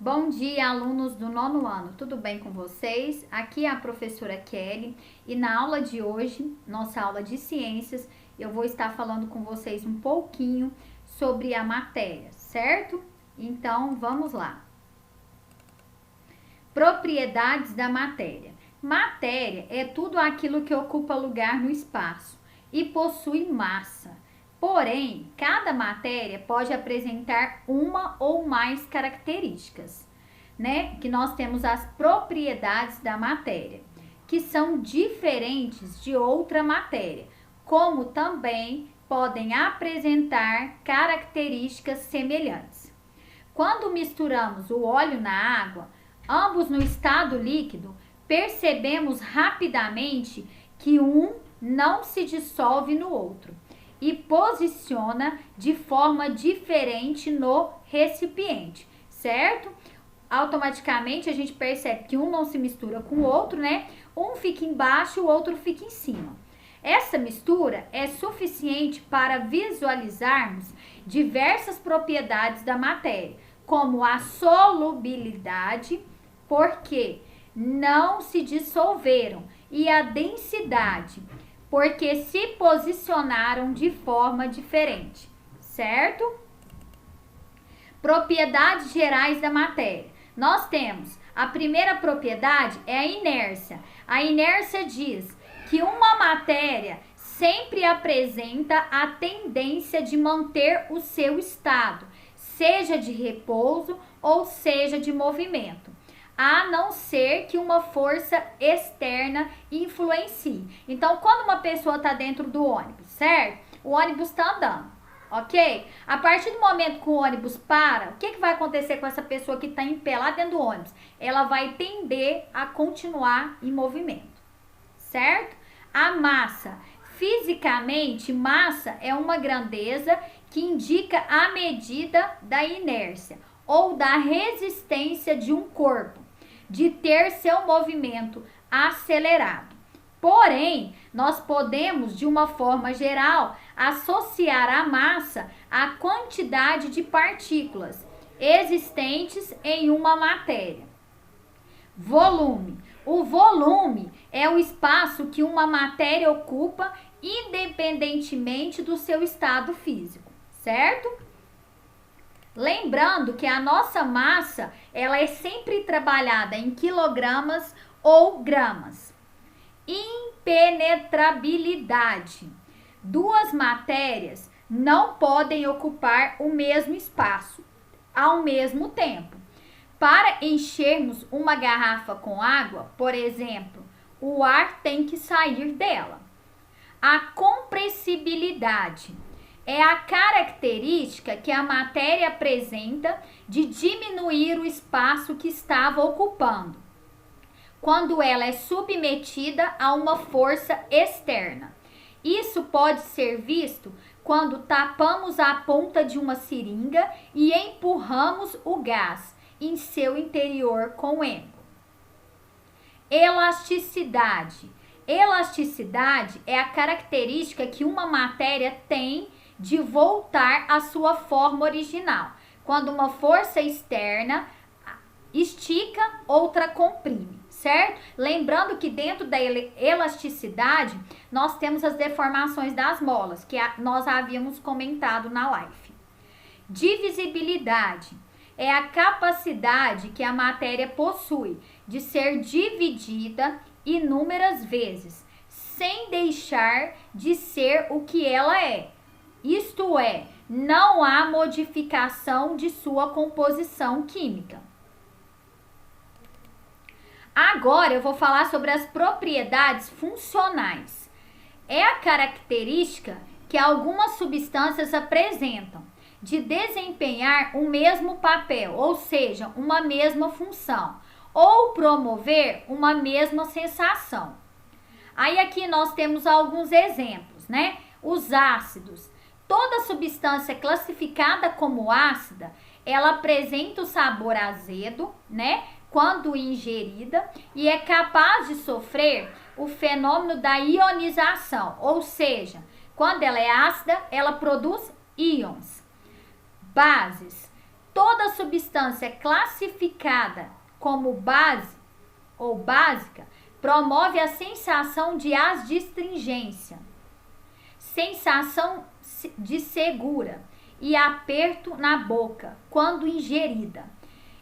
Bom dia, alunos do nono ano, tudo bem com vocês? Aqui é a professora Kelly e na aula de hoje, nossa aula de ciências, eu vou estar falando com vocês um pouquinho sobre a matéria, certo? Então, vamos lá. Propriedades da matéria. Matéria é tudo aquilo que ocupa lugar no espaço e possui massa. Porém, cada matéria pode apresentar uma ou mais características, né? Que nós temos as propriedades da matéria, que são diferentes de outra matéria, como também podem apresentar características semelhantes. Quando misturamos o óleo na água, ambos no estado líquido, percebemos rapidamente que um não se dissolve no outro e posiciona de forma diferente no recipiente, certo? Automaticamente a gente percebe que um não se mistura com o outro, né? Um fica embaixo, o outro fica em cima. Essa mistura é suficiente para visualizarmos diversas propriedades da matéria, como a solubilidade, porque não se dissolveram, e a densidade, porque se posicionaram de forma diferente, certo? Propriedades gerais da matéria. Nós temos a primeira propriedade é a inércia. A inércia diz que uma matéria sempre apresenta a tendência de manter o seu estado, seja de repouso ou seja de movimento, a não ser que uma força externa influencie. Então, quando uma pessoa está dentro do ônibus, certo? O ônibus está andando, ok? A partir do momento que o ônibus para, o que vai acontecer com essa pessoa que está em pé lá dentro do ônibus? Ela vai tender a continuar em movimento, certo? A massa. Fisicamente, massa é uma grandeza que indica a medida da inércia ou da resistência de um corpo de ter seu movimento acelerado. Porém, nós podemos, de uma forma geral, associar a massa à quantidade de partículas existentes em uma matéria. Volume. O volume é o espaço que uma matéria ocupa independentemente do seu estado físico, certo? Lembrando que a nossa massa, ela é sempre trabalhada em quilogramas ou gramas. Impenetrabilidade. Duas matérias não podem ocupar o mesmo espaço ao mesmo tempo. Para enchermos uma garrafa com água, por exemplo, o ar tem que sair dela. A compressibilidade é a característica que a matéria apresenta de diminuir o espaço que estava ocupando, quando ela é submetida a uma força externa. Isso pode ser visto quando tapamos a ponta de uma seringa e empurramos o gás em seu interior com embo. Elasticidade. Elasticidade é a característica que uma matéria tem de voltar à sua forma original, quando uma força externa estica, outra comprime, certo? Lembrando que dentro da elasticidade, nós temos as deformações das molas, que nós havíamos comentado na live. Divisibilidade é a capacidade que a matéria possui de ser dividida inúmeras vezes, sem deixar de ser o que ela é. Isto é, não há modificação de sua composição química. Agora eu vou falar sobre as propriedades funcionais. É a característica que algumas substâncias apresentam de desempenhar o mesmo papel, ou seja, uma mesma função, ou promover uma mesma sensação. Aí aqui nós temos alguns exemplos, né? Os ácidos. Toda substância classificada como ácida, ela apresenta o sabor azedo, né? Quando ingerida, e é capaz de sofrer o fenômeno da ionização, ou seja, quando ela é ácida, ela produz íons. Bases. Toda substância classificada como base ou básica promove a sensação de adstringência, sensação de segura e aperto na boca quando ingerida,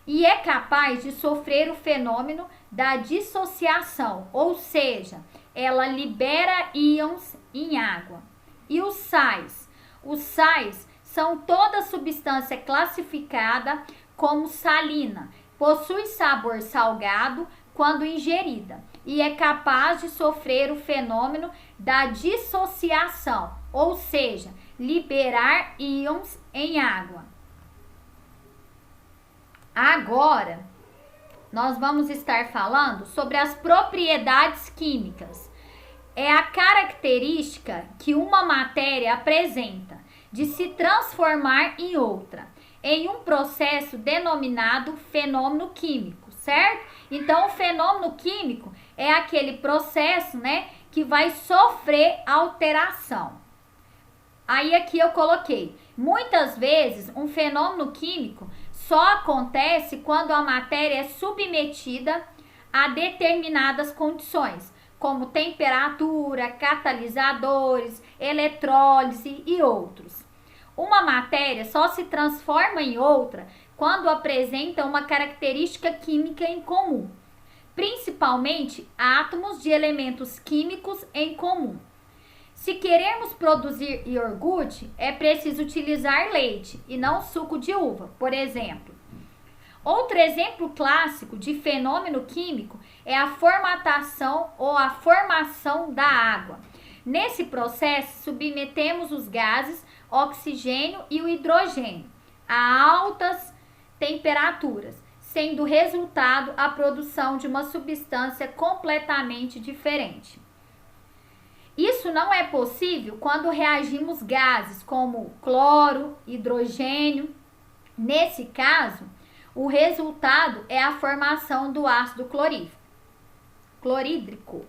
e é capaz de sofrer o fenômeno da dissociação, ou seja, ela libera íons em água. E os sais? Os sais são toda substância classificada como salina, possui sabor salgado quando ingerida e é capaz de sofrer o fenômeno da dissociação, ou seja, liberar íons em água. Agora, nós vamos estar falando sobre as propriedades químicas. É a característica que uma matéria apresenta de se transformar em outra, em um processo denominado fenômeno químico, certo? Então, o fenômeno químico é aquele processo, né, que vai sofrer alteração. Aí aqui eu coloquei, muitas vezes um fenômeno químico só acontece quando a matéria é submetida a determinadas condições, como temperatura, catalisadores, eletrólise e outros. Uma matéria só se transforma em outra quando apresenta uma característica química em comum, principalmente átomos de elementos químicos em comum. Se queremos produzir iogurte, é preciso utilizar leite e não suco de uva, por exemplo. Outro exemplo clássico de fenômeno químico é a formatação ou a formação da água. Nesse processo, submetemos os gases oxigênio e o hidrogênio a altas temperaturas, sendo o resultado a produção de uma substância completamente diferente. Isso não é possível quando reagimos gases como cloro, hidrogênio. Nesse caso, o resultado é a formação do ácido clorídrico.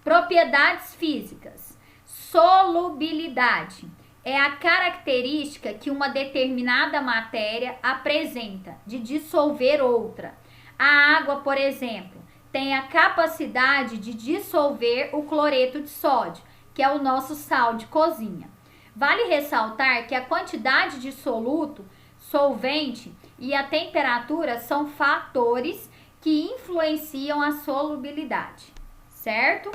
Propriedades físicas. Solubilidade é a característica que uma determinada matéria apresenta de dissolver outra. A água, por exemplo, tem a capacidade de dissolver o cloreto de sódio, que é o nosso sal de cozinha. Vale ressaltar que a quantidade de soluto, solvente e a temperatura são fatores que influenciam a solubilidade, certo?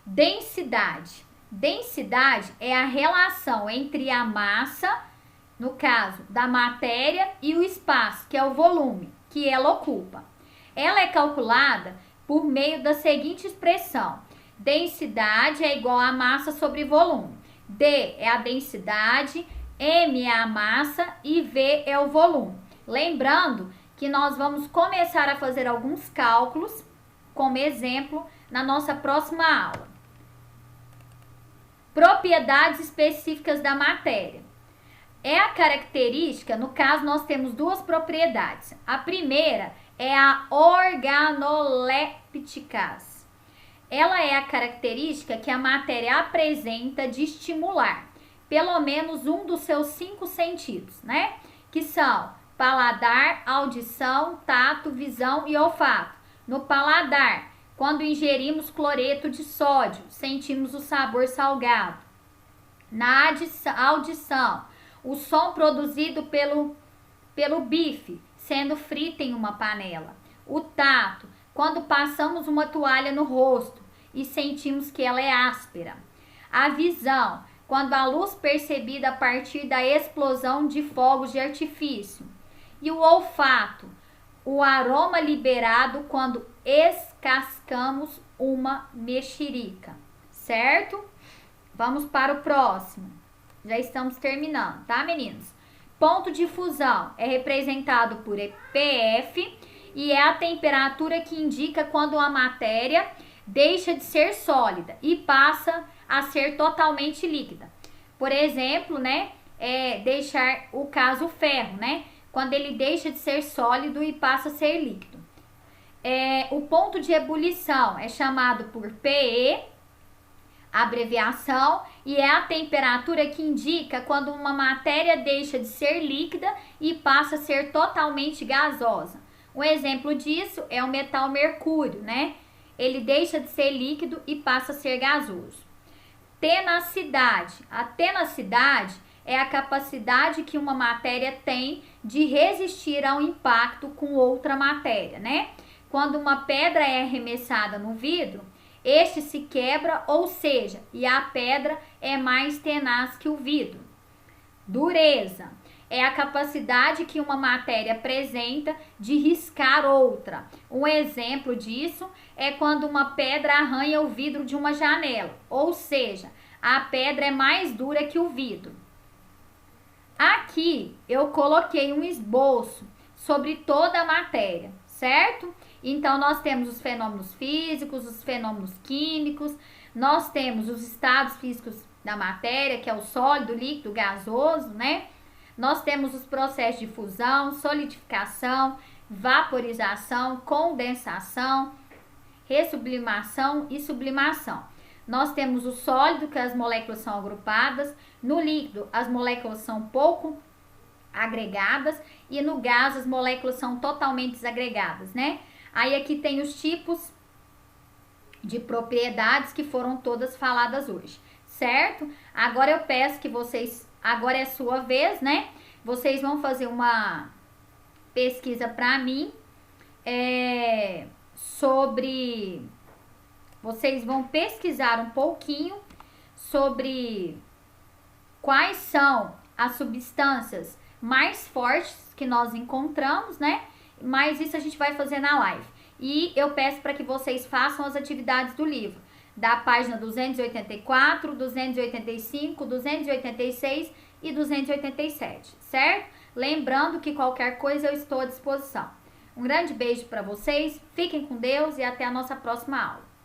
Densidade. Densidade é a relação entre a massa, no caso da matéria, e o espaço, que é o volume que ela ocupa. Ela é calculada por meio da seguinte expressão: densidade é igual a massa sobre volume. D é a densidade, M é a massa e V é o volume. Lembrando que nós vamos começar a fazer alguns cálculos, como exemplo, na nossa próxima aula. Propriedades específicas da matéria. É a característica, no caso nós temos duas propriedades. A primeira é a organolépticas. Ela é a característica que a matéria apresenta de estimular pelo menos um dos seus 5 sentidos, né? Que são paladar, audição, tato, visão e olfato. No paladar, quando ingerimos cloreto de sódio, sentimos o sabor salgado. Na audição, o som produzido pelo bife, sendo frito em uma panela. O tato, quando passamos uma toalha no rosto e sentimos que ela é áspera. A visão, quando a luz percebida a partir da explosão de fogos de artifício. E o olfato, o aroma liberado quando descascamos uma mexerica, certo? Vamos para o próximo. Já estamos terminando, tá, meninos? Ponto de fusão é representado por PF e é a temperatura que indica quando a matéria deixa de ser sólida e passa a ser totalmente líquida. Por exemplo, né, deixar o caso o ferro, né? Quando ele deixa de ser sólido e passa a ser líquido. O ponto de ebulição é chamado por PE. abreviação, e é a temperatura que indica quando uma matéria deixa de ser líquida e passa a ser totalmente gasosa. Um exemplo disso é o metal mercúrio, né? Ele deixa de ser líquido e passa a ser gasoso. Tenacidade. A tenacidade é a capacidade que uma matéria tem de resistir ao impacto com outra matéria, né? Quando uma pedra é arremessada no vidro, este se quebra, ou seja, e a pedra é mais tenaz que o vidro. Dureza é a capacidade que uma matéria apresenta de riscar outra. Um exemplo disso é quando uma pedra arranha o vidro de uma janela, ou seja, a pedra é mais dura que o vidro. Aqui eu coloquei um esboço sobre toda a matéria, certo? Então, nós temos os fenômenos físicos, os fenômenos químicos, nós temos os estados físicos da matéria, que é o sólido, líquido, gasoso, né? Nós temos os processos de fusão, solidificação, vaporização, condensação, ressublimação e sublimação. Nós temos o sólido, que as moléculas são agrupadas, no líquido as moléculas são pouco agregadas e no gás as moléculas são totalmente desagregadas, né? Aí aqui tem os tipos de propriedades que foram todas faladas hoje, certo? Agora eu peço que vocês, agora é a sua vez, né? Vocês vão fazer uma pesquisa para mim sobre... Vocês vão pesquisar um pouquinho sobre quais são as substâncias mais fortes que nós encontramos, né? Mas isso a gente vai fazer na live. E eu peço para que vocês façam as atividades do livro, da página 284, 285, 286 e 287, certo? Lembrando que qualquer coisa eu estou à disposição. Um grande beijo para vocês, fiquem com Deus e até a nossa próxima aula.